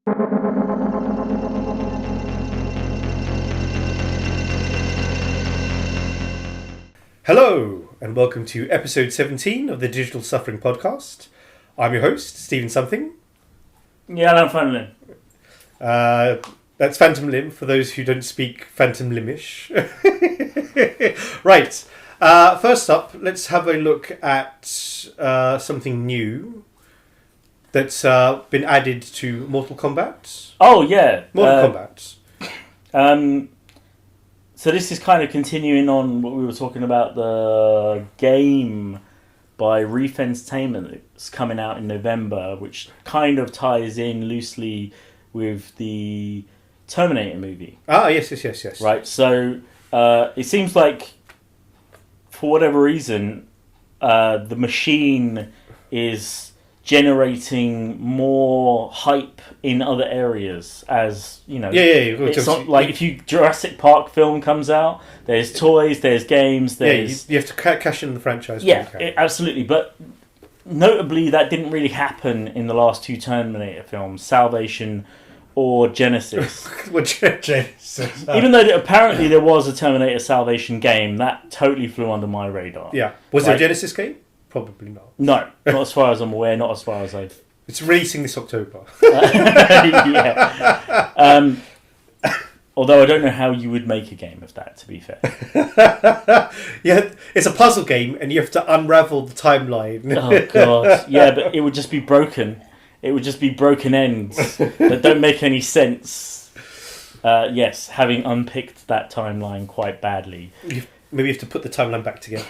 Hello, and welcome to episode 17 of the Digital Suffering Podcast. I'm your host, Steven Something. Yeah, I'm PhamtomLimb. That's PhamtomLimb for those who don't speak PhamtomLimbish. Right, first up, let's have a look at something new that's been added to Mortal Komat. Oh, yeah. Mortal Komat. So this is kind of continuing on what we were talking about, the game by Reef Entertainment that's coming out in November, which kind of ties in loosely with the Terminator movie. Ah, yes. Right, so it seems like, for whatever reason, the machine is generating more hype in other areas, as you know. It's not like if Jurassic Park film comes out, there's toys, there's games, there's you have to cash in the franchise. Absolutely. But notably, that didn't really happen in the last two Terminator films, Salvation or Genesis. Genesis. Even though apparently there was a Terminator Salvation game, that totally flew under my radar. Yeah. Was there a Genesis game? Probably not. No, not as far as I'm aware, not as far as I've... It's releasing this October. Yeah. Although I don't know how you would make a game of that, to be fair. Yeah, it's a puzzle game and you have to unravel the timeline. Oh, God. Yeah, but it would just be broken. It would just be broken ends that don't make any sense. Yes, having unpicked that timeline quite badly. Maybe you have to put the timeline back together.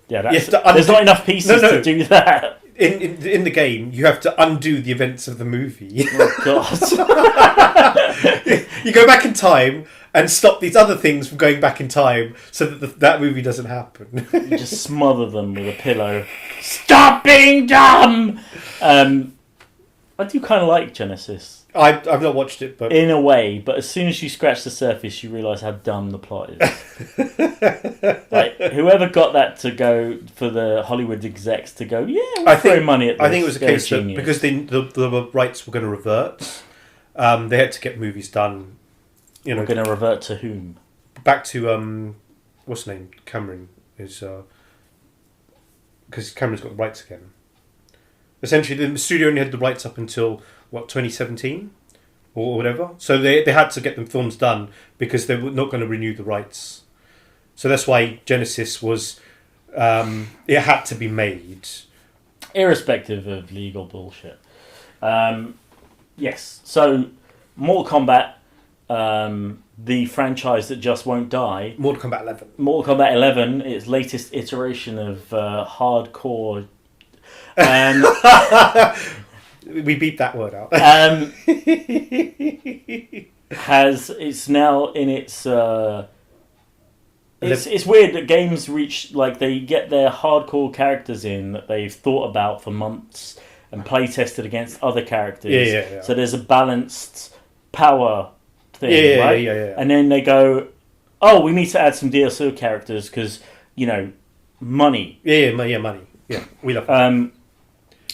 Yeah, there's not enough pieces to do that. In the game, you have to undo the events of the movie. Oh, God. You go back in time and stop these other things from going back in time so that that movie doesn't happen. You just smother them with a pillow. Stop being dumb! I do kind of like Genesis. I've not watched it, but... In a way, but as soon as you scratch the surface, you realise how dumb the plot is. Like, whoever got that to go, for the Hollywood execs to go, we'll throw money at this. I think it was a case that because the rights were going to revert, they had to get movies done. We're going to revert to whom? Back to, what's his name? Cameron is... Because Cameron's got the rights again. Essentially, the studio only had the rights up until... 2017 or whatever. So they had to get the films done because they were not going to renew the rights. So that's why Genesis was... it had to be made. Irrespective of legal bullshit. Yes. So, Mortal Kombat, the franchise that just won't die. Mortal Kombat 11. Mortal Kombat 11, its latest iteration of hardcore... We beat that word out. It's now in its... It's weird that games reach... Like, they get their hardcore characters in that they've thought about for months and play tested against other characters. Yeah. So there's a balanced power thing, right? Yeah. And then they go, oh, we need to add some DLC characters because, money. Yeah, money. Yeah, we love it.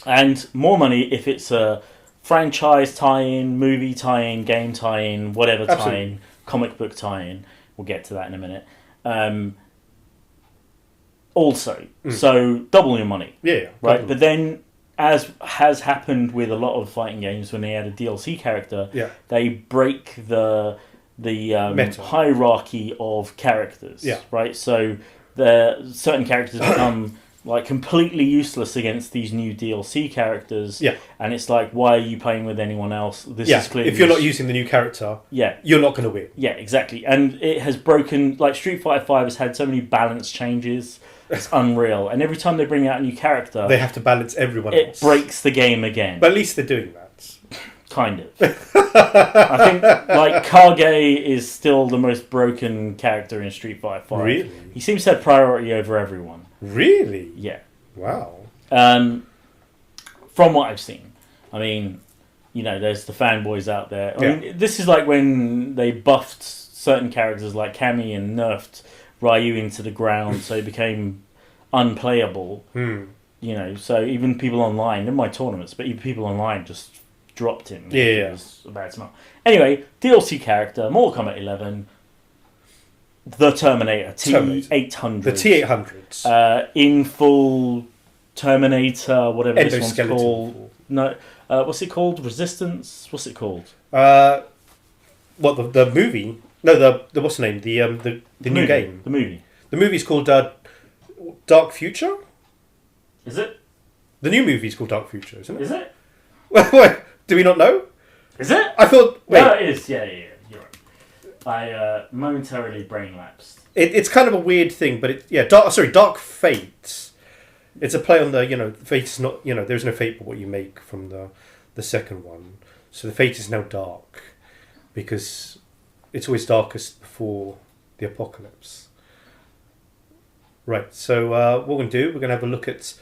And more money if it's a franchise tie-in, movie tie-in, game tie-in, whatever tie-in, comic book tie-in. We'll get to that in a minute. So double your money. Yeah. Right? Double. But then, as has happened with a lot of fighting games, when they add a DLC character, they break the hierarchy of characters. Yeah. Right? So certain characters become... like completely useless against these new DLC characters. Yeah. And it's like, why are you playing with anyone else? This is clearly... If you're not using the new character, you're not going to win. Yeah, exactly. And it has broken... Like, Street Fighter V has had so many balance changes. It's unreal. And every time they bring out a new character... They have to balance everyone else. It breaks the game again. But at least they're doing that. Kind of. I think, like, Kage is still the most broken character in Street Fighter V. Really? He seems to have priority over everyone. Really? Yeah. Wow. From what I've seen. I mean, there's the fanboys out there. I mean, this is like when they buffed certain characters like Cammy and nerfed Ryu into the ground so he became unplayable. So even people online, in my tournaments, but even people online just dropped him. Yeah. It was a bad smell. Anyway, DLC character, Mortal Komat 11, the Terminator, T800. The T800s. In full Terminator, whatever this one's Endoskeleton. called. No, what's it called? Resistance? What's it called? What, the movie? No, the what's the name? The new game. The movie. The movie's called Dark Future? Is it? The new movie's called Dark Future, isn't it? Is it? Wait, do we not know? Is it? I thought... Wait. No, it is. Yeah, you're right. I momentarily brain lapsed. It's kind of a weird thing, but Dark Fate. It's a play on the, fate is not, there's no fate but what you make from the second one. So the fate is now dark because it's always darkest before the apocalypse. Right, so what we're going to do, we're going to have a look at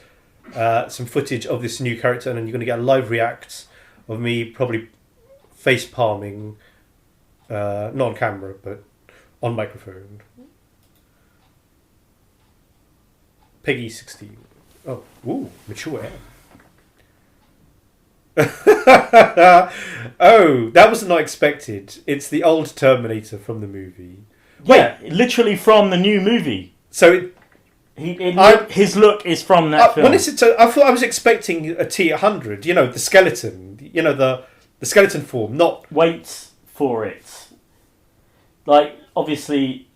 some footage of this new character, and then you're going to get a live react of me probably face palming, not on camera, but on microphone. Peggy 16. Oh, ooh, mature air. Oh, that was not expected. It's the old Terminator from the movie. Yeah, literally from the new movie. So his look is from that film. I thought I was expecting a T800. The skeleton. The skeleton form. Not wait for it. Like obviously,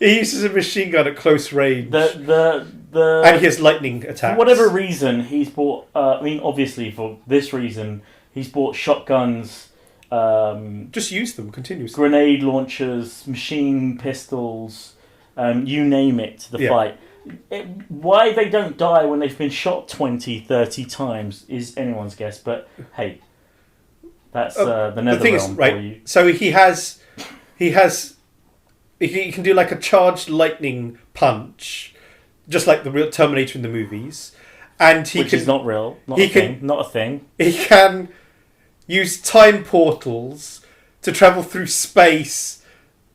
he uses a machine gun at close range. And he has lightning attacks. For whatever reason, he's bought. Obviously for this reason, he's bought shotguns. Just use them continuously. Grenade launchers, machine pistols. You name it, to the fight. Why they don't die when they've been shot 20, 30 times is anyone's guess. But hey, that's the Netherrealm for you. So he can do like a charged lightning punch, just like the real Terminator in the movies, and which is not real, not a thing. He can use time portals to travel through space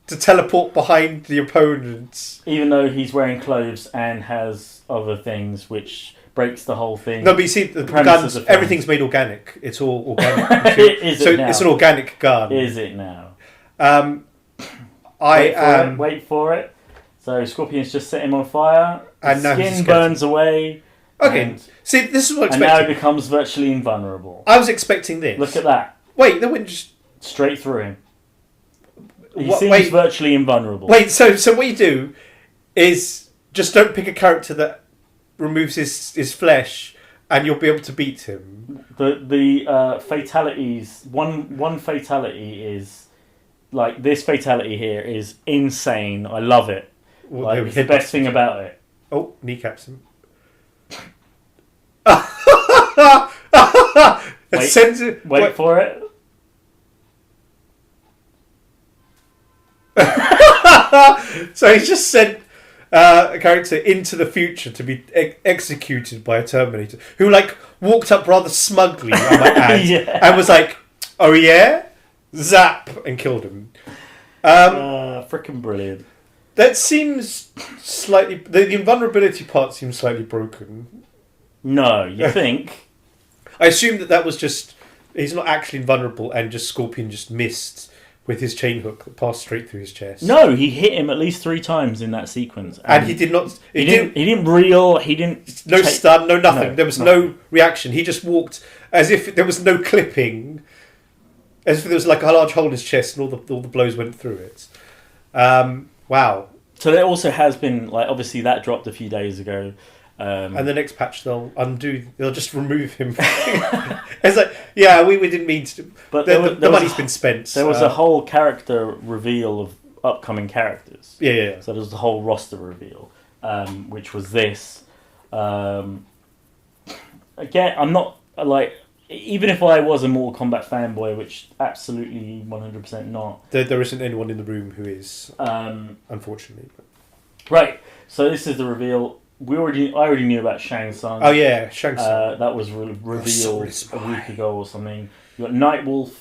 to teleport behind the opponents. Even though he's wearing clothes and has other things, which breaks the whole thing. No, but you see, the guns, everything's made organic. It's all organic. It's an organic gun. Is it now? Wait for it. So Scorpion's just set him on fire. And his skin burns away. Okay. See, this is what I expected. And now he becomes virtually invulnerable. I was expecting this. Look at that. Wait, they went just straight through him. He seems virtually invulnerable. Wait, so what you do is just don't pick a character that removes his flesh, and you'll be able to beat him. The fatalities. One fatality is like this fatality here is insane. I love it. Well, it's the best thing about it. Oh, kneecaps him. Wait for it. So he's just sent a character into the future to be executed by a Terminator who walked up rather smugly, I might add, and was like, "Oh yeah," zap, and killed him. Freaking brilliant. That seems slightly. The invulnerability part seems slightly broken. No, you think? I assume that was just he's not actually invulnerable, and just Scorpion just missed with his chain hook that passed straight through his chest. No, he hit him at least 3 times in that sequence, and he did not. He didn't reel. He didn't. No stun. No nothing. No, there was no reaction. He just walked as if there was no clipping, as if there was like a large hole in his chest, and all the blows went through it. Wow. So there also has been obviously that dropped a few days ago. And the next patch they'll just remove him. It's like, yeah, we didn't mean to. But the money's been spent. There was a whole character reveal of upcoming characters. Yeah. So there was the whole roster reveal, which was this. Again, I'm not even if I was a Mortal Kombat fanboy, which absolutely 100% not. There isn't anyone in the room who is, unfortunately. Right. So this is the reveal. I already knew about Shang Tsung. Oh yeah, Shang Tsung. That was revealed a week ago or something. You got Nightwolf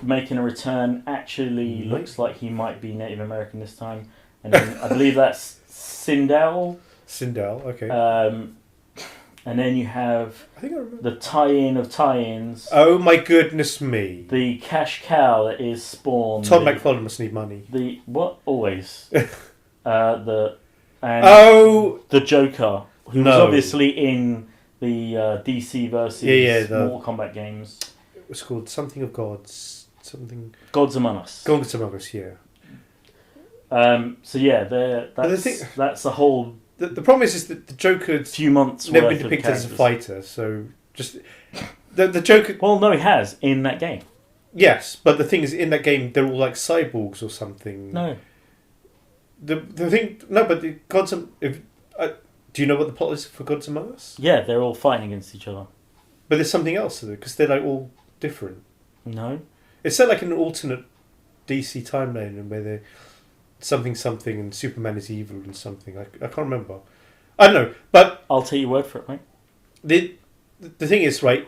making a return. Actually, looks like he might be Native American this time, and then I believe that's Sindel. Okay. And then you have I think I remember. the tie-in of tie-ins. Oh my goodness me! The cash cow that is Spawn. Todd McFarlane must need money. The what? Always. The Joker, who was obviously in the DC versus Mortal Kombat games. It was called something of Gods, something. Gods Among Us. Gods Among Us, yeah. So yeah, that's the whole. The problem is that the Joker's few months never been depicted as a fighter, so just the Joker. Well, no, he has in that game. Yes, but the thing is, in that game, they're all like cyborgs or something. No. The thing, no, but the Gods. Do you know what the plot is for Gods Among Us? Yeah, they're all fighting against each other. But there's something else because they're like all different. No. It's set like an alternate DC timeline where they're something and Superman is evil and something. I can't remember. I don't know, but I'll take your word for it, mate. The thing is, right,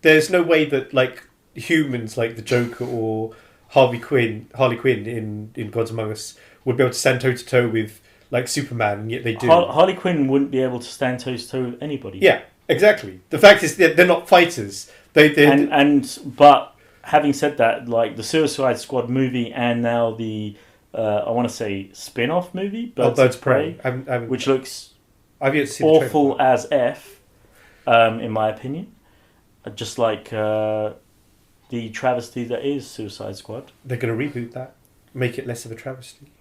there's no way that like humans like the Joker or Harley Quinn in Gods Among Us would be able to stand toe to toe with like Superman, and yet they do. Harley Quinn wouldn't be able to stand toe to toe with anybody. Yeah, exactly. The fact is they're not fighters. But having said that, like the Suicide Squad movie and now the I want to say spin-off movie, Birds of Prey, which looks awful as F, in my opinion. Just like the travesty that is Suicide Squad. They're going to reboot that, make it less of a travesty.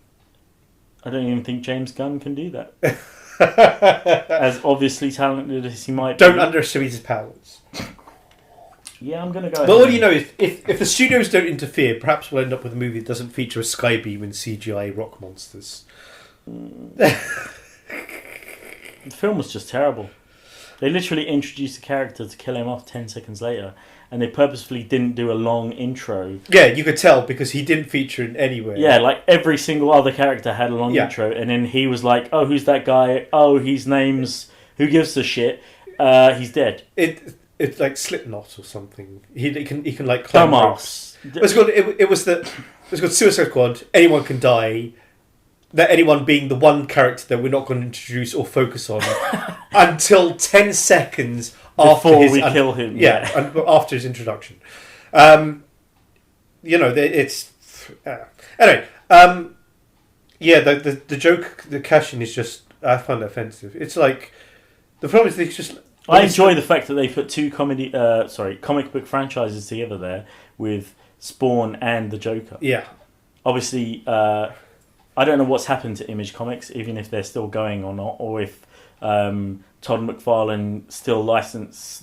I don't even think James Gunn can do that. As obviously talented as he might be. Don't underestimate his powers. Yeah, I'm going to go Well, what do you know? If the studios don't interfere, perhaps we'll end up with a movie that doesn't feature a skybeam and CGI rock monsters. The film was just terrible. They literally introduced a character to kill him off 10 seconds later, and they purposefully didn't do a long intro. Yeah, you could tell because he didn't feature in anywhere. Yeah, like every single other character had a long intro, and then he was like, "Oh, who's that guy? Oh, his name's who gives a shit? He's dead." It's like Slipknot or something. He can like climb ropes. It was called Suicide Squad. Anyone can die. That anyone being the one character that we're not going to introduce or focus on until 10 seconds before we kill him. Yeah, after his introduction. It's anyway. The joke, the cash-in is just, I find it offensive. It's like the problem is they just. I enjoy the fact that they put two comic book franchises together there with Spawn and the Joker. Yeah, obviously. I don't know what's happened to Image Comics, even if they're still going or not, or if Todd McFarlane still license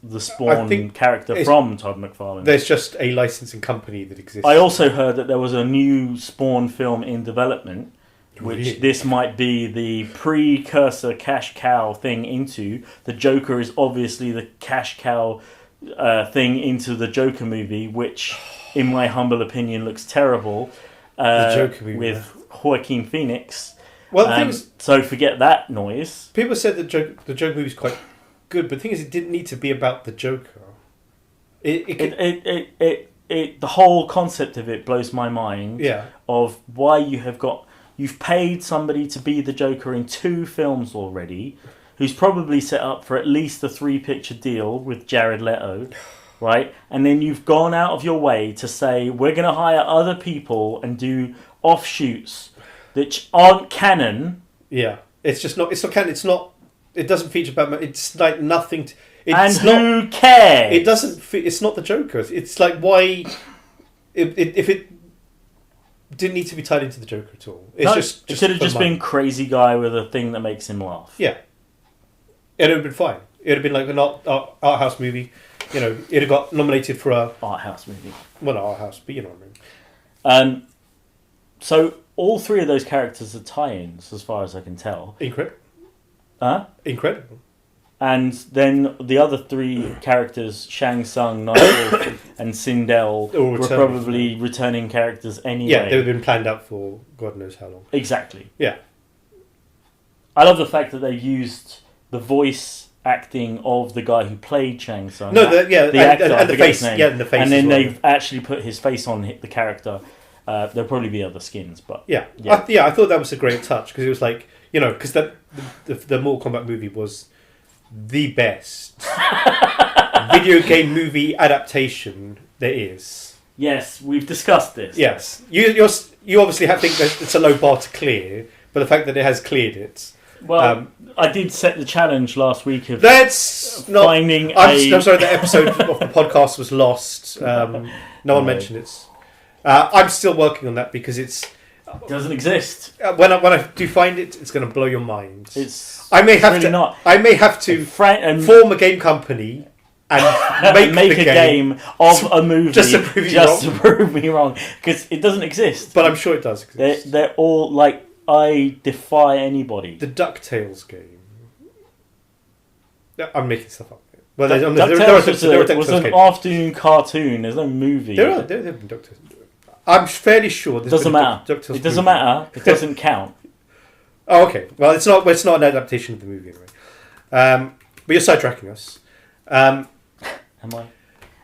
the Spawn character from Todd McFarlane. There's just a licensing company that exists. I also heard that there was a new Spawn film in development, which this might be the precursor cash cow thing into. The Joker is obviously the cash cow thing into the Joker movie, which, in my humble opinion, looks terrible. The Joker movie with Joaquin Phoenix. Well, the thing is, so forget that noise. People said the Joker movie is quite good, but the thing is, it didn't need to be about the Joker. The whole concept of it blows my mind. Yeah. Of why you've paid somebody to be the Joker in 2 films already, who's probably set up for at least a 3-picture deal with Jared Leto. Right, and then you've gone out of your way to say we're going to hire other people and do offshoots that aren't canon. Yeah, it's just not. It's not canon. It's not. It doesn't feature Batman. It's like nothing. Who cares? It doesn't. It's not the Joker. It's like why. If it didn't need to be tied into the Joker at all. It should have just been crazy guy with a thing that makes him laugh. Yeah, it would have been fine. It would have been like an art house movie. You know, it'd have got nominated for a art house movie. Well, not art house, but you know what I mean. So all 3 of those characters are tie-ins, as far as I can tell. Incredible. Huh? Incredible. And then the other 3 characters, Shang Tsung, Nightwolf, and Sindel, were probably returning characters anyway. Yeah, they've been planned out for God knows how long. Exactly. Yeah. I love the fact that they used the voice acting of the guy who played Shang Tsung. No, the actor, and the face, and the face, and then they've actually put his face on the character. There'll probably be other skins, but I thought that was a great touch because it was like because the Mortal Kombat movie was the best video game movie adaptation there is. Yes, we've discussed this. Yes, you obviously think that it's a low bar to clear, but the fact that it has cleared it. Well, I did set the challenge last week of that's finding not. I'm sorry, the episode of the podcast was lost. No one mentioned it. I'm still working on that because it doesn't exist. When I do find it, it's going to blow your mind. I may have to form a game company and make a game of a movie just to prove me wrong, because it doesn't exist. But I'm sure it does exist. They're all like, I defy anybody. The DuckTales game. I'm making stuff up. Well, DuckTales was an afternoon cartoon. There's no movie. There have been DuckTales. I'm fairly sure. It doesn't matter. It doesn't matter. It doesn't count. Oh, okay. Well, it's not an adaptation of the movie anyway. But you're sidetracking us. Am I?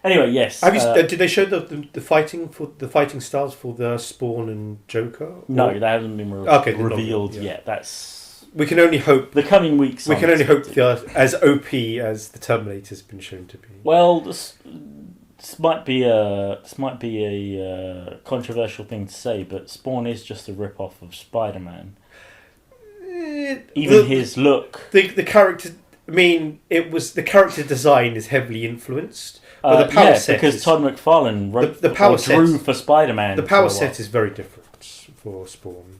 Anyway, yes. Did they show the fighting styles for the Spawn and Joker? No, that hasn't been revealed yet. We can only hope. The coming weeks. We can only hope they are as OP as the Terminator's been shown to be. Well, this might be a controversial thing to say, but Spawn is just a rip-off of Spider-Man. Even his look. The character. I mean, the character design is heavily influenced. But the power set because Todd McFarlane drew for Spider-Man. The power set is very different for Spawn.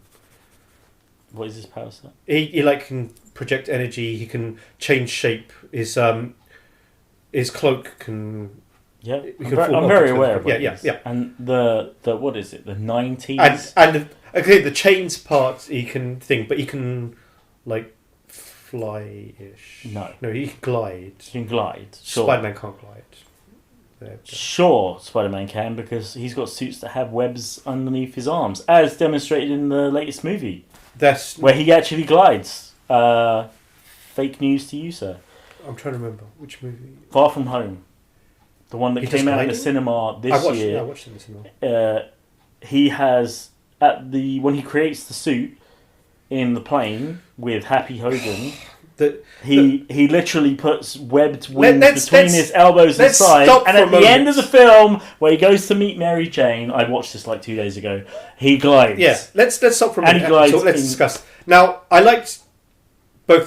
What is his power set? He can project energy. He can change shape. His cloak can. Yeah, I'm very aware of it. Yeah. And the what is it? The 90s. And the chains part he can think, but he can fly-ish. No, he can glide. He can glide. Sure. Spider-Man can't glide. Sure, Spider-Man can, because he's got suits that have webs underneath his arms, as demonstrated in the latest movie. Where he actually glides. Fake news to you, sir. I'm trying to remember which movie. Far From Home, the one that came out in the cinema this year. I watched it in the cinema. He has when he creates the suit in the plane with Happy Hogan. He literally puts webbed wings between his elbows and sides, and at the end of the film, where he goes to meet Mary Jane, I watched this 2 days ago. He glides. Yeah, let's stop for a minute. Let's discuss. Now, I liked both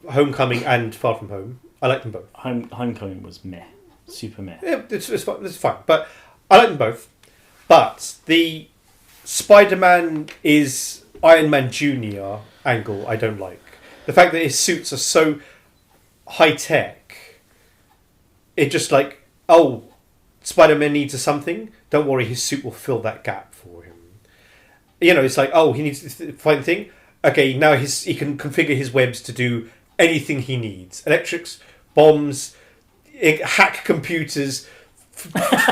Homecoming and Far From Home. I liked them both. Homecoming was meh, super meh. Yeah, it's fine, but I like them both. But the Spider-Man is Iron Man Jr. angle I don't like. The fact that his suits are so high-tech, it just Spider-Man needs something. Don't worry, his suit will fill that gap for him. It's he needs to find the thing. Okay, now he can configure his webs to do anything he needs. Electrics, bombs, hack computers,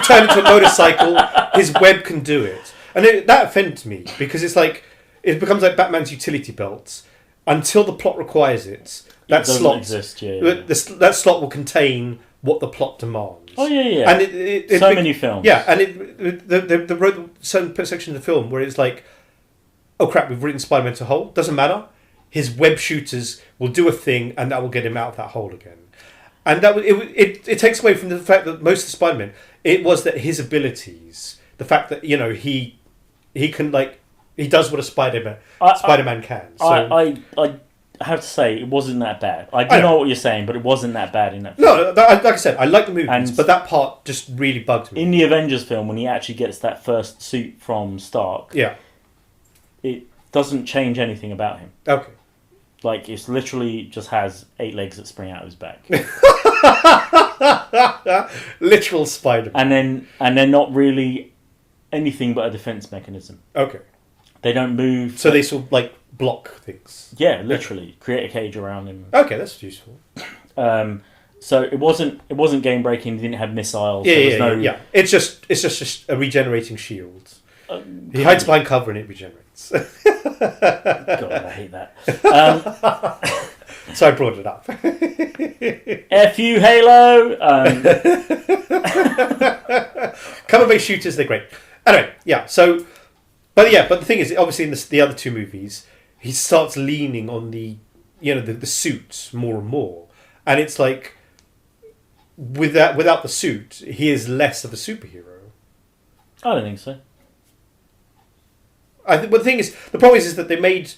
turn into a motorcycle. His web can do it. And that offends me, because it becomes like Batman's utility belt. Until the plot requires it, that slot exist. That slot will contain what the plot demands. Oh yeah. And it many films. Yeah, and the wrote certain section of the film where it's like, oh crap, we've written Spider-Man to a hole. Doesn't matter. His web shooters will do a thing, and that will get him out of that hole again. And that it takes away from the fact that most of Spider-Man, it was that his abilities, the fact that he can he does what a Spider-Man can. So. I have to say, it wasn't that bad. I know what you're saying, but it wasn't that bad in that film. No, like I said, I like the movies, but that part just really bugged me. In the Avengers film, when he actually gets that first suit from Stark, it doesn't change anything about him. Okay. It's literally just has 8 legs that spring out of his back. Literal Spider-Man. And they're not really anything but a defense mechanism. Okay. They don't move. So they sort of block things. Yeah, literally create a cage around him. Okay, that's useful. So it wasn't game breaking. He didn't have missiles. Yeah. It's just a regenerating shield. He hides behind cover and it regenerates. God, I hate that. So I brought it up. F you, Halo. Cover-based shooters, they're great. Anyway, yeah. So. But the thing is, obviously in the other two movies, he starts leaning on the suit more and more. and it's like without the suit, he is less of a superhero. I don't think so. But the thing is, the problem is that they made.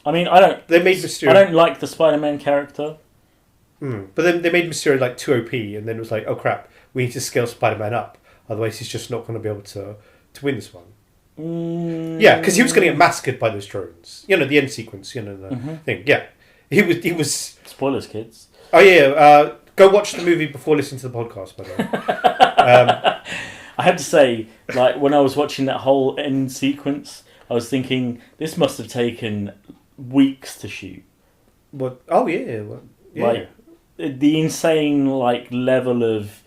I mean, I don't. They made Mysterio. I don't like the Spider-Man character. But then they made Mysterio like too OP, and then it was like, oh crap, we need to scale Spider-Man up, otherwise he's just not going to be able to win this one. Yeah, because he was going to get massacred by those drones. You know, the end sequence. You know the thing. Yeah, he was. Spoilers, kids. Oh yeah, go watch the movie before listening to the podcast. By the way, I have to say, like when I was watching that whole end sequence, I was thinking this must have taken weeks to shoot. what? Oh yeah, yeah. Like the insane level of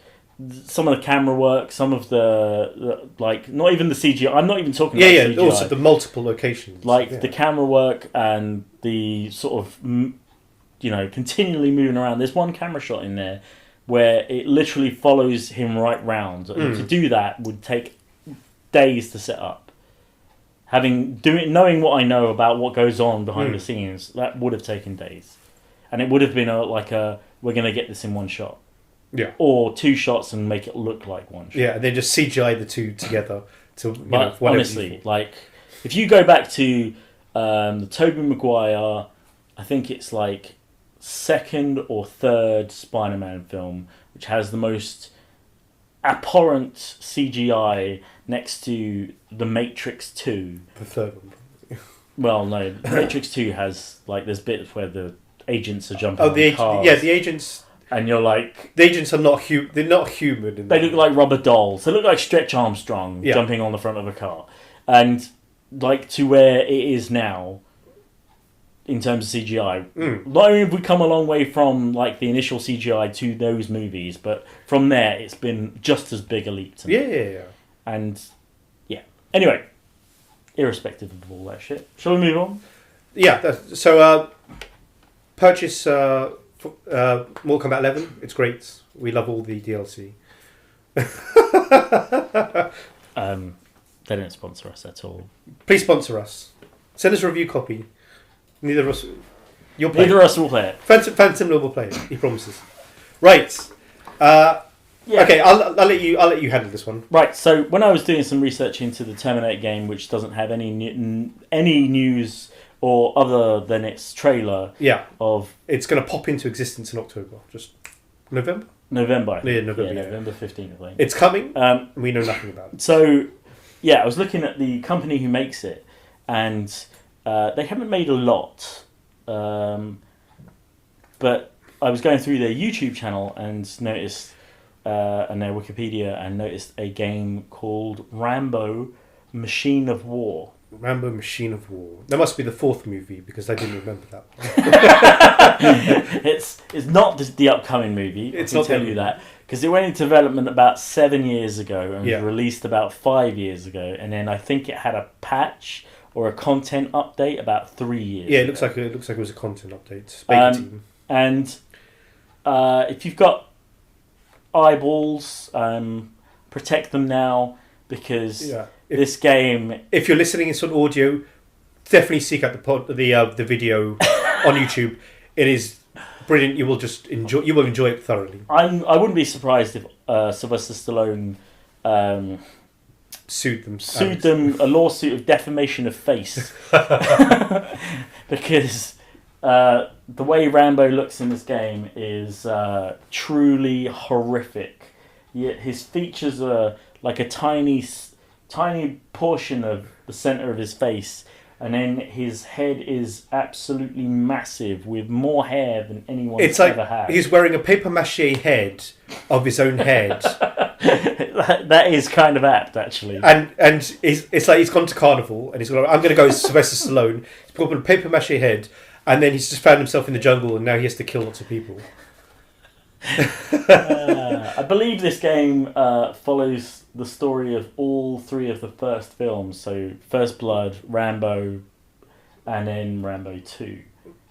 some of the camera work, some of the not even the CGI. I'm not even talking about CGI. Also the multiple locations, the camera work and the sort of continually moving around. There's one camera shot in there where it literally follows him right round. To do that would take days to set up. Knowing what I know about what goes on behind the scenes, that would have taken days, and it would have been we're going to get this in one shot. Yeah. Or two shots and make it look like one shot. Yeah, and then just CGI the two together to. But honestly, if you go back to the Tobey Maguire, I think it's second or third Spider-Man film, which has the most abhorrent CGI next to The Matrix 2. The third one. Well, no, Matrix 2 has there's bits where the agents are jumping on cars. Yeah, the agents. And you're like... The agents are not they're not human. They look like rubber dolls. They look like Stretch Armstrong jumping on the front of a car. And to where it is now, in terms of CGI, not only have we come a long way from the initial CGI to those movies, but from there it's been just as big a leap to me. Yeah. And, yeah. Anyway, irrespective of all that shit. Shall we move on? Yeah, so purchase... Mortal Komat 11, it's great. We love all the DLC. They don't sponsor us at all. Please sponsor us. Send us a review copy. Neither of us. You'll play. Neither of us will play it. PhamtomLimb will play it. He promises. Right. Yeah. Okay, I'll let you handle this one. Right. So when I was doing some research into the Terminator game, which doesn't have any news or other than its trailer, it's going to pop into existence in October. Just November. November. Yeah, November. November 15th, I think. It's coming. We know nothing about it. So, I was looking at the company who makes it, and they haven't made a lot. But I was going through their YouTube channel and noticed, and their Wikipedia, and noticed a game called Rambo: Machine of War. Rambo: Machine of War. That must be the fourth movie because I didn't remember that one. It's not the upcoming movie. I can tell you that because it went into development about 7 years ago and was released about 5 years ago, and then I think it had a patch or a content update about 3 years. Yeah, ago. it looks like it was a content update. Beta team. And if you've got eyeballs, protect them now because. This game. If you're listening in on audio, definitely seek out the video on YouTube. It is brilliant. You will enjoy it thoroughly. I wouldn't be surprised if Sylvester Stallone sued them a lawsuit of defamation of face because the way Rambo looks in this game is truly horrific. Yet his features are like a tiny portion of the center of his face, and then his head is absolutely massive with more hair than anyone's ever had. He's wearing a paper mache head of his own head. that is kind of apt, actually. And it's like he's gone to Carnival and he's gone, I'm going to go as Sylvester Stallone. He's put on a paper mache head, and then he's just found himself in the jungle, and now he has to kill lots of people. I believe this game follows the story of all three of the first films. So First Blood, Rambo, and then Rambo 2.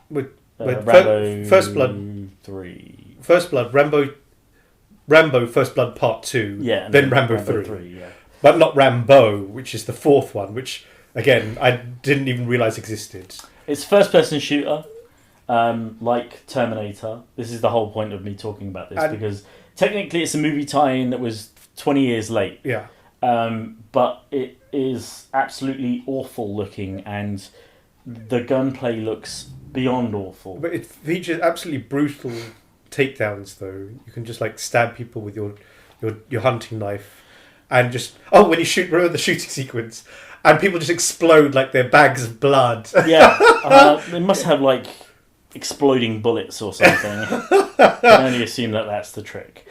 Rambo First Blood 3. First Blood, Rambo, First Blood Part 2. Yeah, then Rambo 3. Yeah. But not Rambo, which is the fourth one, which again I didn't even realise existed. It's a first-person shooter. like Terminator. This is the whole point of me talking about this, because technically it's a movie tie-in that was 20 years late. Yeah. But it is absolutely awful looking, and the gunplay looks beyond awful. But it features absolutely brutal takedowns, though. You can just like stab people with your hunting knife, and just when you shoot, remember the shooting sequence, and people just explode like they're bags of blood. Yeah, they must have like exploding bullets or something. I can only assume that that's the trick.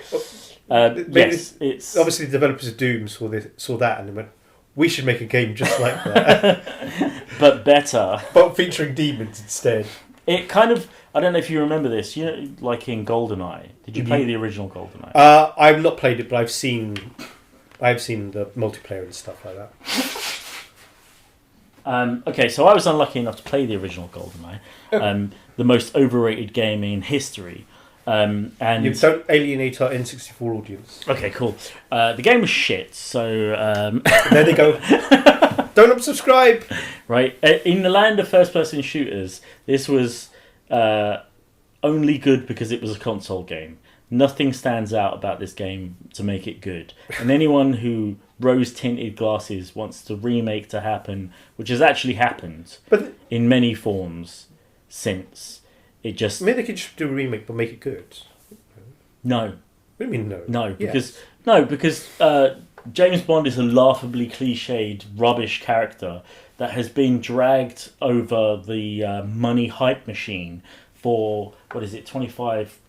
Yes, it's obviously the developers of Doom saw that and they went, we should make a game just like that, but better, but featuring demons instead. It kind of, I don't know if you remember this, you know, like in GoldenEye. Did you play the original GoldenEye? I've not played it, but I've seen the multiplayer and stuff like that. Okay, so I was unlucky enough to play the original GoldenEye, the most overrated game in history. And you don't alienate our N64 audience. Okay, cool. The game was shit, so there they go. Don't unsubscribe. Right, in the land of first-person shooters, this was only good because it was a console game. Nothing stands out about this game to make it good. And anyone who rose-tinted glasses wants the remake to happen, which has actually happened in many forms since. It just... Maybe they could just do a remake but make it good. No. What do you mean no? No, because James Bond is a laughably cliched, rubbish character that has been dragged over the money hype machine for, 25...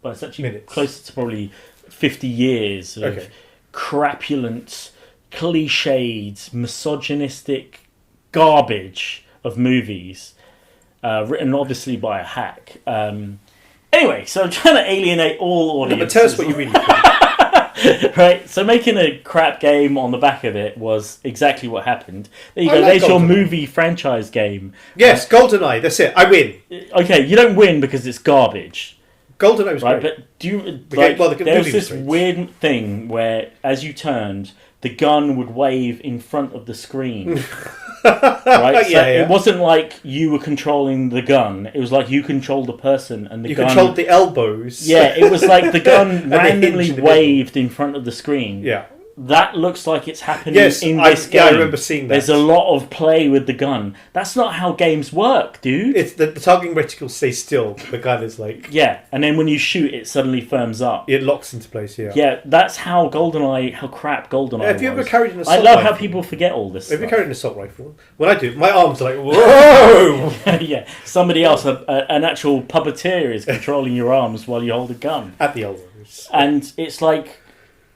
Well, it's actually minutes. Closer to probably 50 years of crapulent, cliched, misogynistic garbage of movies, written obviously by a hack. Anyway, so I'm trying to alienate all audiences. No, but tell us what you really think. Right, so making a crap game on the back of it was exactly what happened. There you go, like there's your GoldenEye. Movie franchise game. Yes, GoldenEye, that's it, I win. Okay, you don't win because it's garbage. GoldenEye was right, great. but do you movie there's this was great. weird thing where as you turned, the gun would wave in front of the screen. Right? So it wasn't like you were controlling the gun. It was like you controlled the person and the gun. You controlled the elbows. Yeah, it was like the gun randomly waved in front of the screen. Yeah. That looks like it's happening in this game. Yeah, I remember seeing that. There's a lot of play with the gun. That's not how games work, dude. It's the targeting reticle stays still. The gun is like... Yeah, and then when you shoot, it suddenly firms up. It locks into place, yeah. Yeah, that's how crap GoldenEye was. Have you ever carried an assault rifle? I love rifle? how people forget all this Have you stuff. carried an assault rifle? When I do, my arms are like, whoa! Yeah, somebody else, an actual puppeteer is controlling your arms while you hold a gun. At the elbows. And it's like,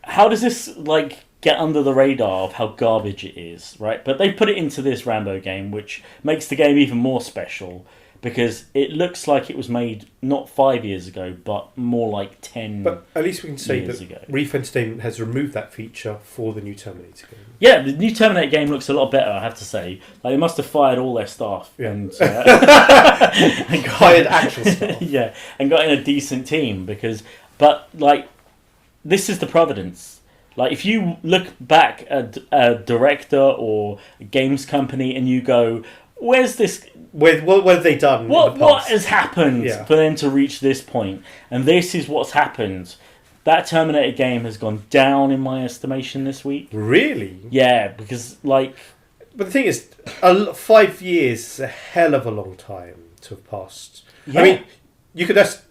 how does this, like... get under the radar of how garbage it is, right? But they put it into this Rambo game, which makes the game even more special because it looks like it was made not 5 years ago, but more like 10 But at least we can say that ago. Reef Entertainment has removed that feature for the new Terminator game. Yeah, the new Terminator game looks a lot better, I have to say. Like, they must have fired all their staff and hired actual staff. Yeah, and got in a decent team but like, this is the providence. Like, if you look back at a director or a games company and you go, where's this... What have they done in the past? What has happened for them to reach this point? And this is what's happened. That Terminator game has gone down in my estimation this week. Really? Yeah, because, like... But the thing is, 5 years is a hell of a long time to have passed. Yeah. I mean, you could at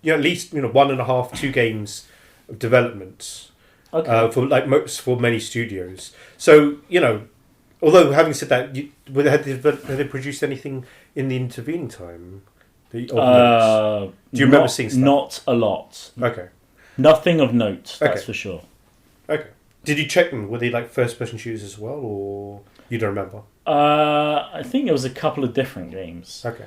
least 1.5, 2 games of development. Okay. For many studios. So, although having said that, have they produced anything in the intervening time? Do you remember seeing stuff? Not a lot. Okay. Nothing of note, that's for sure. Okay. Did you check them? Were they like first-person shooters as well, or you don't remember? I think there was a couple of different games. Okay.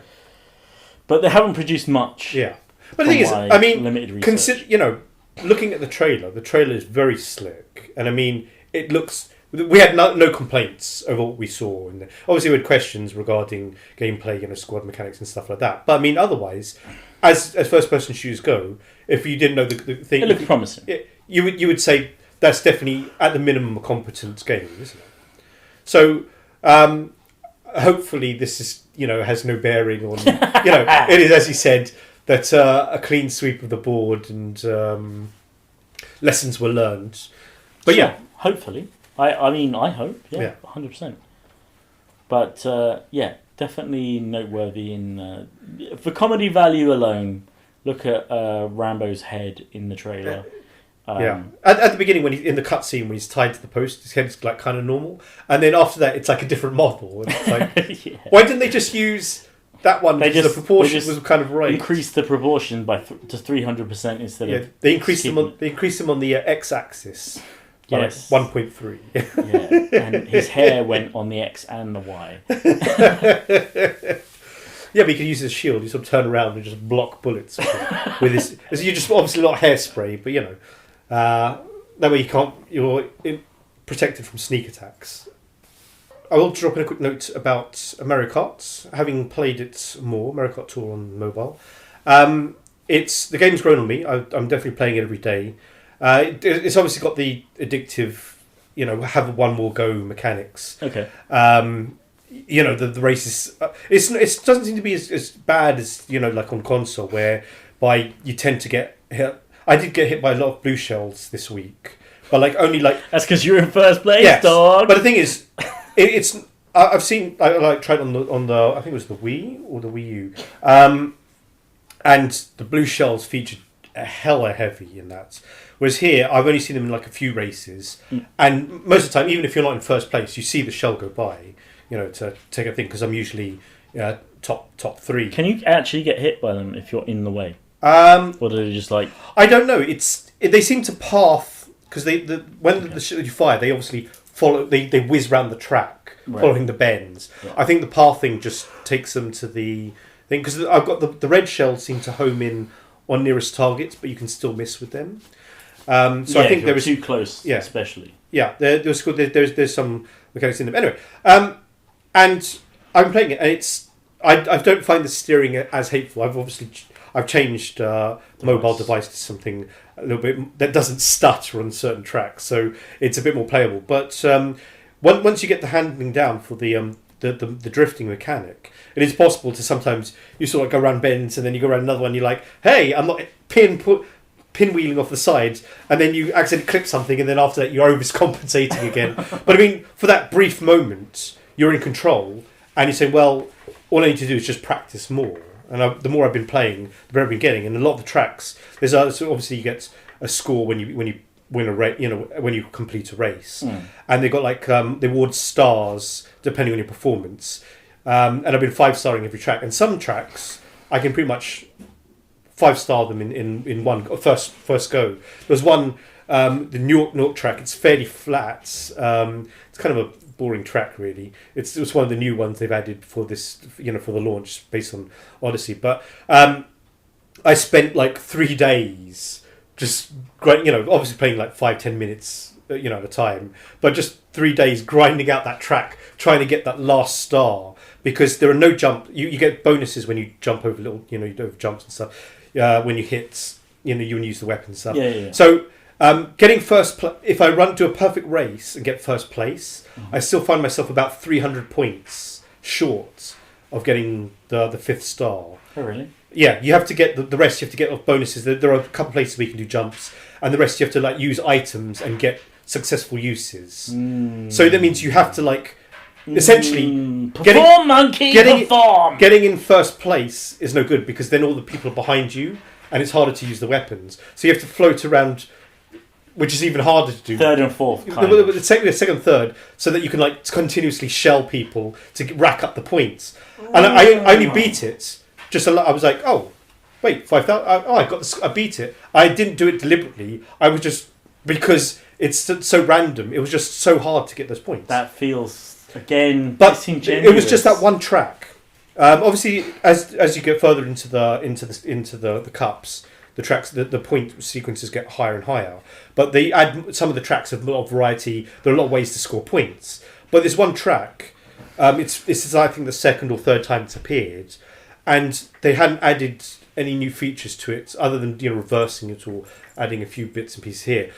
But they haven't produced much. Yeah. But the thing is, I mean, limited research. Looking at the trailer is very slick, and I mean, it looks. We had no complaints over what we saw, and obviously we had questions regarding gameplay, squad mechanics and stuff like that. But I mean, otherwise, as first-person shooters go, if you didn't know the thing, it looked promising. You would say that's definitely at the minimum a competent game, isn't it? So, hopefully this is has no bearing on it is, as you said, that a clean sweep of the board and lessons were learned. But hopefully. I mean, I hope, 100%. But definitely noteworthy in for comedy value alone. Look at Rambo's head in the trailer. At the beginning, when in the cutscene when he's tied to the post, his head's like kind of normal, and then after that, it's like a different model. And it's like, why didn't they just use that one? Because the proportion was kind of right. Increase the proportion by to 300% instead of. They increased them on the x-axis. Yes, 1.3. And his hair went on the X and the Y. Yeah, but you can use his shield. You sort of turn around and just block bullets with this. You're just obviously not hairspray, but that way you're protected from sneak attacks. I will drop in a quick note about Mario Kart. Having played it more, Mario Kart Tour on mobile, the game's grown on me. I'm definitely playing it every day. It's obviously got the addictive, have one more go mechanics. Okay. The races. It doesn't seem to be as bad as like on console, whereby you tend to get hit. I did get hit by a lot of blue shells this week, but only that's because you're in first place, yes. dog. But the thing is, it's I've seen I tried on the I think it was the Wii or the Wii U, and the blue shells featured hella heavy in that. Whereas here, I've only seen them in a few races, and most of the time, even if you're not in first place, you see the shell go by. To take a thing, because I'm usually top 3. Can you actually get hit by them if you're in the way? Or do they just I don't know. They seem to path because when you fire, they obviously follow. They whiz around the track, following the bends. Yeah. I think the pathing just takes them to the thing, because I've got the red shells seem to home in on nearest targets, but you can still miss with them. I think there is too close, especially. Yeah, there's some mechanics in them. Anyway, and I'm playing it, and I don't find the steering as hateful. I've changed mobile device to something a little bit that doesn't stutter on certain tracks, so it's a bit more playable. But once you get the handling down for the drifting mechanic, it is possible to sometimes you sort of go around bends, and then you go around another one. You're like, hey, I'm not pinwheeling off the sides, and then you accidentally clip something, and then after that you're overcompensating again. But I mean, for that brief moment, you're in control, and you say, well, all I need to do is just practice more. And the more I've been playing, the better I've been getting. And a lot of the tracks, so obviously you get a score when you win a race, when you complete a race, and they got they award stars depending on your performance. And I've been 5-starring every track, and some tracks I can pretty much 5-star them in one first go. There's one, the New York track. It's fairly flat. It's kind of a boring track, really. It was one of the new ones they've added for this, for the launch based on Odyssey. But I spent 3 days just obviously playing 5-10 minutes at a time, but just 3 days grinding out that track, trying to get that last star, because there are no jump. You get bonuses when you jump over little, you do over jumps and stuff. When you hit, you use the weapon and stuff. Yeah. So getting if I do a perfect race and get first place, I still find myself about 300 points short of getting the 5th star. Oh, really? Yeah, you have to get the rest. You have to get off bonuses. There are a couple places where you can do jumps, and the rest you have to use items and get successful uses. So that means you have to essentially getting in first place is no good, because then all the people are behind you, and it's harder to use the weapons. So you have to float around, which is even harder to do. Third and fourth, the second, third, so that you can continuously shell people to rack up the points. And I only beat it. I was like, oh, wait, 5,000. Oh, I got this. I beat it. I didn't do it deliberately. I was just, because it's so random. It was just so hard to get those points. That feels disingenuous. It was just that one track. Obviously, as you get further into the cups, the tracks, the point sequences get higher and higher. But they add, some of the tracks have a lot of variety. There are a lot of ways to score points. But there's one track. This is, I think, the second or third time it's appeared, and they hadn't added any new features to it other than reversing it or adding a few bits and pieces here.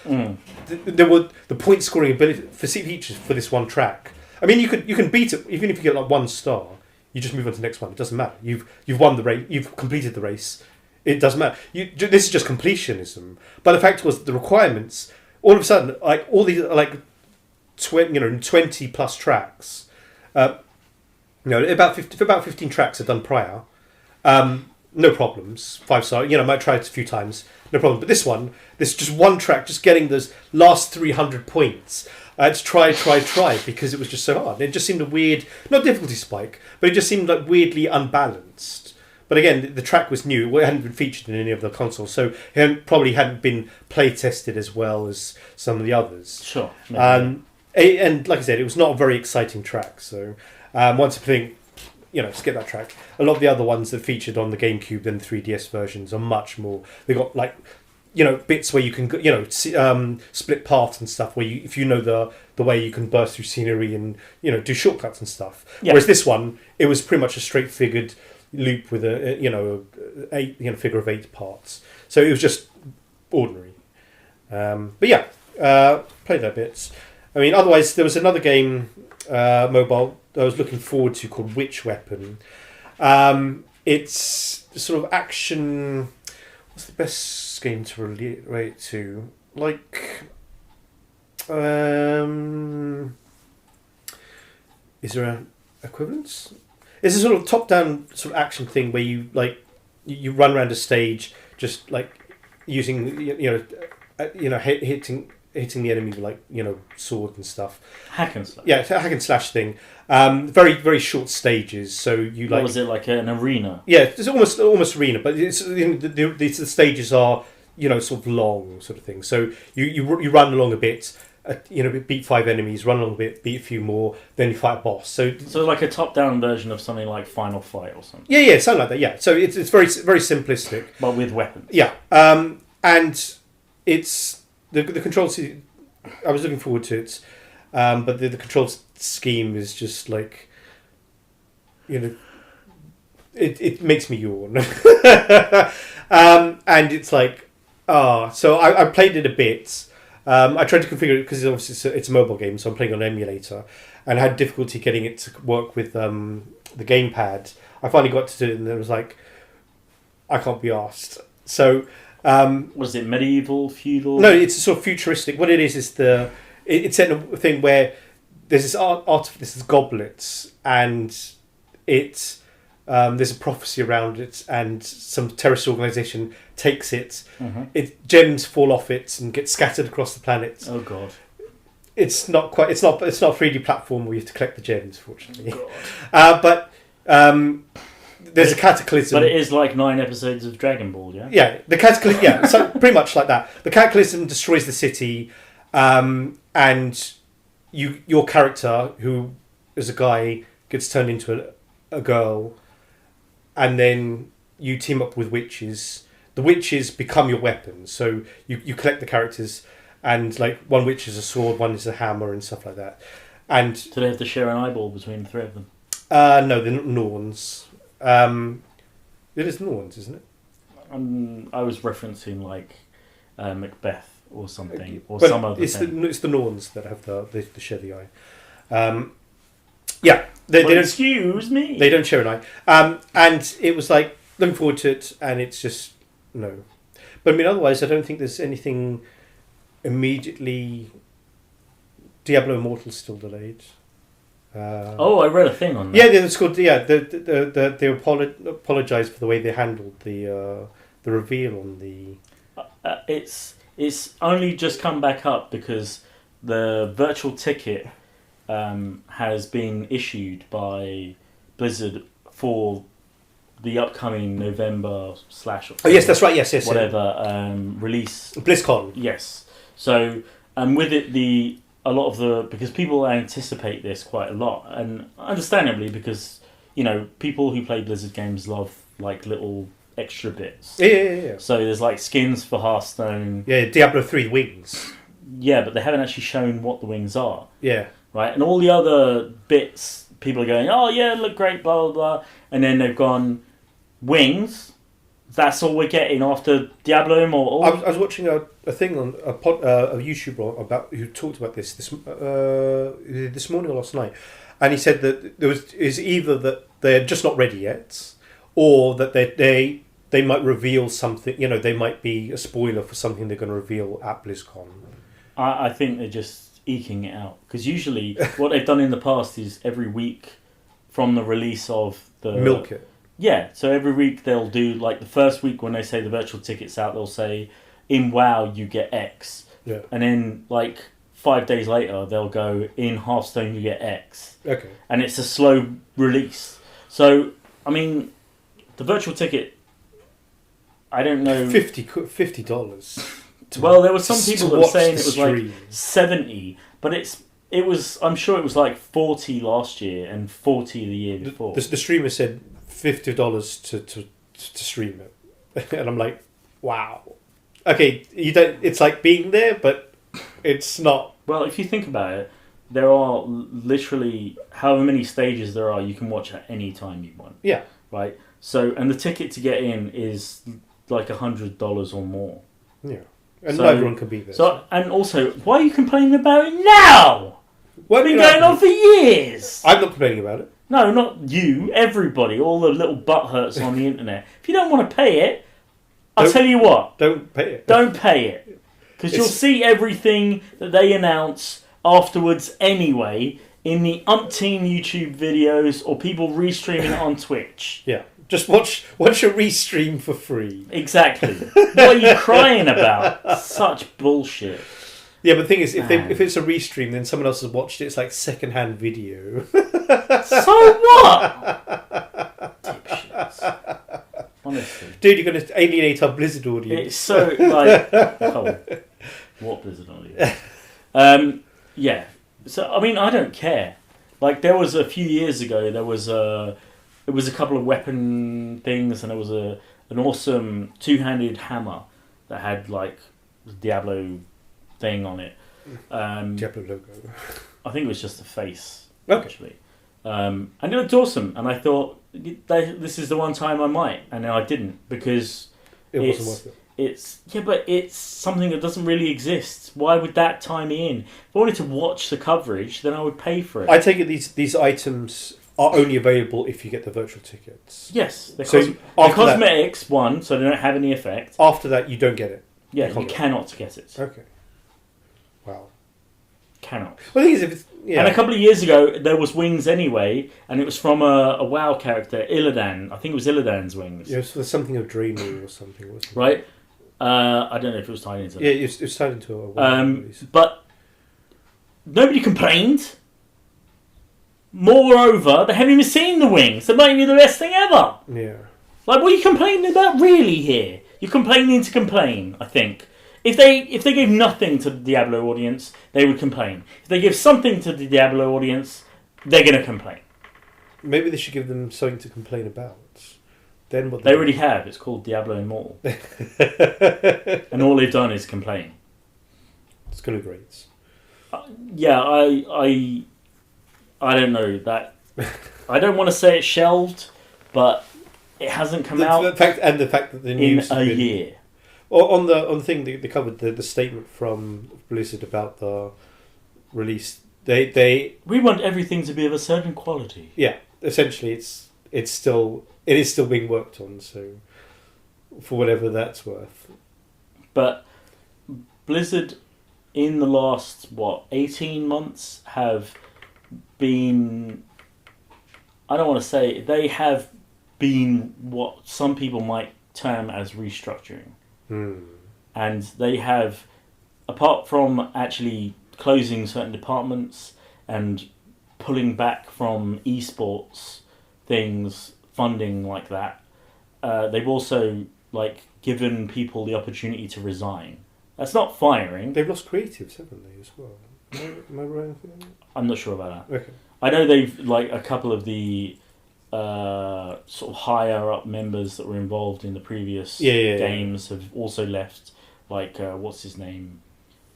There were the point scoring ability for features for this one track. I mean, you can beat it even if you get like 1 star. You just move on to the next one. It doesn't matter. You've won the race. You've completed the race. It doesn't matter. This is just completionism. But the fact was the requirements. All of a sudden, like all these like 20 plus tracks. About 15 tracks are done prior. No problems. 5 star. I might try it a few times. No problem. But this is just one track, just getting those last 300 points. I had to try because it was just so hard. It just seemed a weird, not difficulty spike, but it just seemed like weirdly unbalanced. But again, the track was new. It hadn't been featured in any of the consoles, so it probably hadn't been play tested as well as some of the others. Sure. And like I said, it was not a very exciting track. So once I think, skip that track. A lot of the other ones that featured on the GameCube and 3DS versions are much more. They got like, bits where you can, split paths and stuff. Where if you know the way you can burst through scenery and do shortcuts and stuff. Yeah. Whereas this one, it was pretty much a straight-figured loop with a figure of 8 parts. So it was just ordinary. But yeah, played that bit. I mean, otherwise there was another game, mobile, that I was looking forward to called Witch Weapon. It's sort of action. What's the best game to relate to? Like, is there an equivalence? It's a sort of top-down sort of action thing where you you run around a stage, just like using hitting the enemy with sword and stuff. Hack and slash. Yeah, hack and slash thing. Very very short stages. So you What was it, like an arena? Yeah, it's almost arena, but it's the stages are sort of long sort of thing. So you run along a bit. Beat 5 enemies, run a little bit, beat a few more, then you fight a boss. So like a top-down version of something like Final Fight or something. Yeah, something like that. Yeah, so it's very very simplistic, but with weapons. Yeah, and it's the control. I was looking forward to it, but the control scheme is just like, it makes me yawn, and it's like, so I played it a bit. I tried to configure it because obviously it's a mobile game, so I'm playing on an emulator, and I had difficulty getting it to work with the gamepad. I finally got to do it, and it was like, I can't be arsed. So, was it medieval, feudal? No, it's sort of futuristic. What it is it's set in a thing where there's this this goblets, and it's there's a prophecy around it, and some terrorist organisation takes it. Mm-hmm. Gems fall off it and get scattered across the planet. Oh god! It's not a 3D platform where you have to collect the gems, fortunately. Oh, but there's a cataclysm. But it is like 9 episodes of Dragon Ball, yeah. Yeah, the cataclysm. Yeah, so pretty much like that. The cataclysm destroys the city, and your character, who is a guy, gets turned into a girl. And then you team up with witches. The witches become your weapons. So you collect the characters, and like one witch is a sword, one is a hammer, and stuff like that. And do they have to share an eyeball between the 3 of them? No, they're not Norns. It is Norns, isn't it? I was referencing like Macbeth or something, or some other thing. It's the Norns that have the share the eye. Yeah. They don't, excuse me. They don't share an eye. And it was like, looking forward to it, and it's just, no. But I mean, otherwise, I don't think there's anything immediately. Diablo Immortal's still delayed. I read a thing on that. Yeah, it's called. Yeah, they apologised for the way they handled the reveal on the. It's only just come back up because the virtual ticket has been issued by Blizzard for the upcoming November / yes, that's right. Yes, whatever release. BlizzCon. Yes. So with it because people anticipate this quite a lot, and understandably because people who play Blizzard games love like little extra bits. Yeah. So there's like skins for Hearthstone. Yeah, Diablo 3 wings. Yeah, but they haven't actually shown what the wings are. Yeah. Right, and all the other bits, people are going, oh yeah, look great, blah blah blah, and then they've gone wings, that's all we're getting after Diablo Immortal. I was watching a thing on a YouTuber about who talked about this morning or last night, and he said that is either that they're just not ready yet, or that they might reveal something. They might be a spoiler for something they're going to reveal at BlizzCon. I think they're just eking it out, because usually what they've done in the past is every week from the release of the milk it. Yeah, so every week they'll do, like the first week when they say the virtual ticket's out, they'll say, in WoW you get X. Yeah. And then, like, 5 days later, they'll go, in Hearthstone you get X. Okay. And it's a slow release. So, I mean, the virtual ticket, I don't know... $50. Well, there were some people that were saying it was stream. like 70, but it was, I'm sure it was like 40 last year and 40 the year before. The streamer said $50 to stream it, and I'm like, wow. Okay, you don't. It's like being there, but it's not. Well, if you think about it, there are literally however many stages there are. You can watch at any time you want. Yeah. Right. So, and the ticket to get in is like $100 or more. Yeah. And so, not everyone can be there. So, and also, why are you complaining about it now? Well, it's been going on for years. I'm not complaining about it. No, not you. Everybody, all the little butthurts on the internet. If you don't want to pay it, I'll tell you what. Don't pay it. Don't pay it, because you'll see everything that they announce afterwards anyway in the umpteen YouTube videos or people restreaming it on Twitch. Yeah. Just watch a restream for free. Exactly. What are you crying about? Such bullshit. Yeah, but the thing is, if it's a restream, then someone else has watched it. It's like second-hand video. So what? Dipshits. Honestly. Dude, you're going to alienate our Blizzard audience. It's so, like... what Blizzard audience? Yeah. So, I mean, I don't care. Like, there was a few years ago, there was a couple of weapon things, and there was an awesome two-handed hammer that had, like, the Diablo thing on it. Diablo logo. I think it was just a face, okay. Actually. And it looked awesome, and I thought, this is the one time I might, and then I didn't, because it wasn't worth it. But it's something that doesn't really exist. Why would that tie me in? If I wanted to watch the coverage, then I would pay for it. I take it these items are only available if you get the virtual tickets. Yes. They're after cosmetics, one, so they don't have any effect. After that, you don't get it. Yeah, you cannot get it. Okay. Wow. Cannot. Well, the thing is, if it's, yeah. And a couple of years ago, there was wings anyway, and it was from a WoW character, Illidan. I think it was Illidan's wings. Yeah, so there's something of Dreamy or something, wasn't it? Right? I don't know if it was tied into that. Yeah, it was tied into a WoW release. But nobody complained. Moreover, they haven't even seen the wings. They might be the best thing ever. Yeah. Like, what are you complaining about really here? You're complaining to complain, I think. If they gave nothing to the Diablo audience, they would complain. If they give something to the Diablo audience, they're going to complain. Maybe they should give them something to complain about. Then what they already have. It's called Diablo Immortal. And all they've done is complain. It's going to be great. Yeah, I don't know that. I don't want to say it's shelved, but it hasn't come out. The fact that the news in a year. Or on the thing they covered the statement from Blizzard about the release. We want everything to be of a certain quality. Yeah, essentially, it is still being worked on. So, for whatever that's worth. But Blizzard, in the last 18 months, have been. I don't want to say they have been what some people might term as restructuring. And they have, apart from actually closing certain departments and pulling back from esports things, funding like that, they've also given people the opportunity to resign. That's not firing. They've lost creatives, haven't they, as well? Am I right? I'm not sure about that. Okay. I know they've, a couple of the sort of higher up members that were involved in the previous games have also left. What's his name?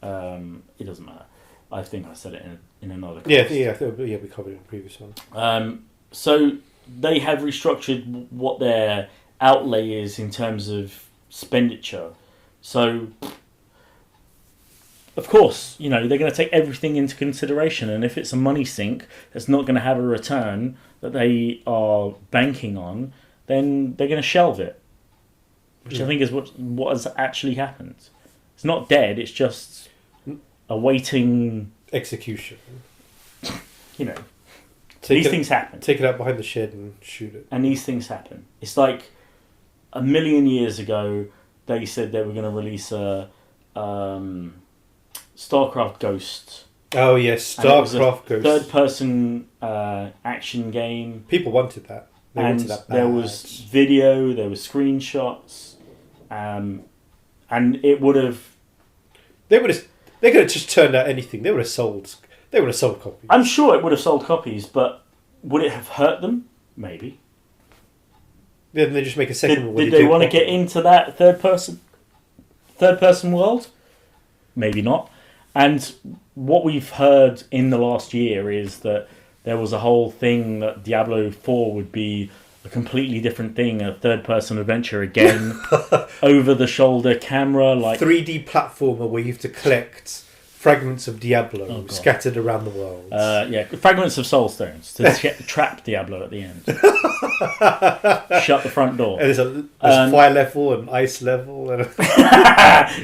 It doesn't matter. I think I said it in another cast. We covered it in the previous one. So they have restructured what their outlay is in terms of expenditure. So, of course, they're going to take everything into consideration, and if it's a money sink that's not going to have a return that they are banking on, then they're going to shelve it, which I think is what has actually happened. It's not dead; it's just awaiting execution. These things happen. Take it out behind the shed and shoot it. And these things happen. It's like 1 million years ago, they said they were going to release a StarCraft Ghost. Oh yes, StarCraft Ghost. Third-person action game. People wanted that. They wanted that bad. There was video, there was screenshots, and it would have. They could have just turned out anything. They would have sold. They would have sold copies. I'm sure it would have sold copies, but would it have hurt them? Maybe. Then they just make a second one. Did they want to get into that third person world? Maybe not. And what we've heard in the last year is that there was a whole thing that Diablo 4 would be a completely different thing, a third-person adventure again, over-the-shoulder camera, like 3D platformer where you have to collect fragments of Diablo scattered around the world. Fragments of soul stones to trap Diablo at the end. Shut the front door. And there's fire level and ice level. And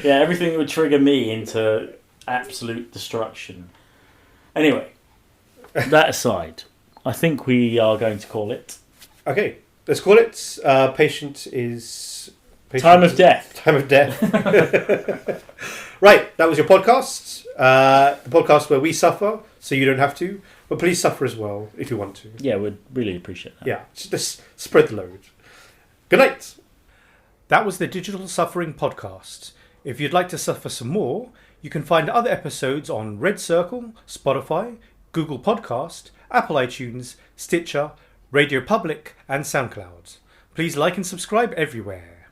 everything would trigger me into absolute destruction. Anyway, that aside, I think we are going to call it. Okay, let's call it. Patient is... Time of death. Time of death. Right, that was your podcast. The podcast where we suffer, so you don't have to. But please suffer as well, if you want to. Yeah, we'd really appreciate that. Yeah, just spread the load. Good night. That was the Digital Suffering Podcast. If you'd like to suffer some more, you can find other episodes on Red Circle, Spotify, Google Podcast, Apple iTunes, Stitcher, Radio Public, and SoundCloud. Please like and subscribe everywhere.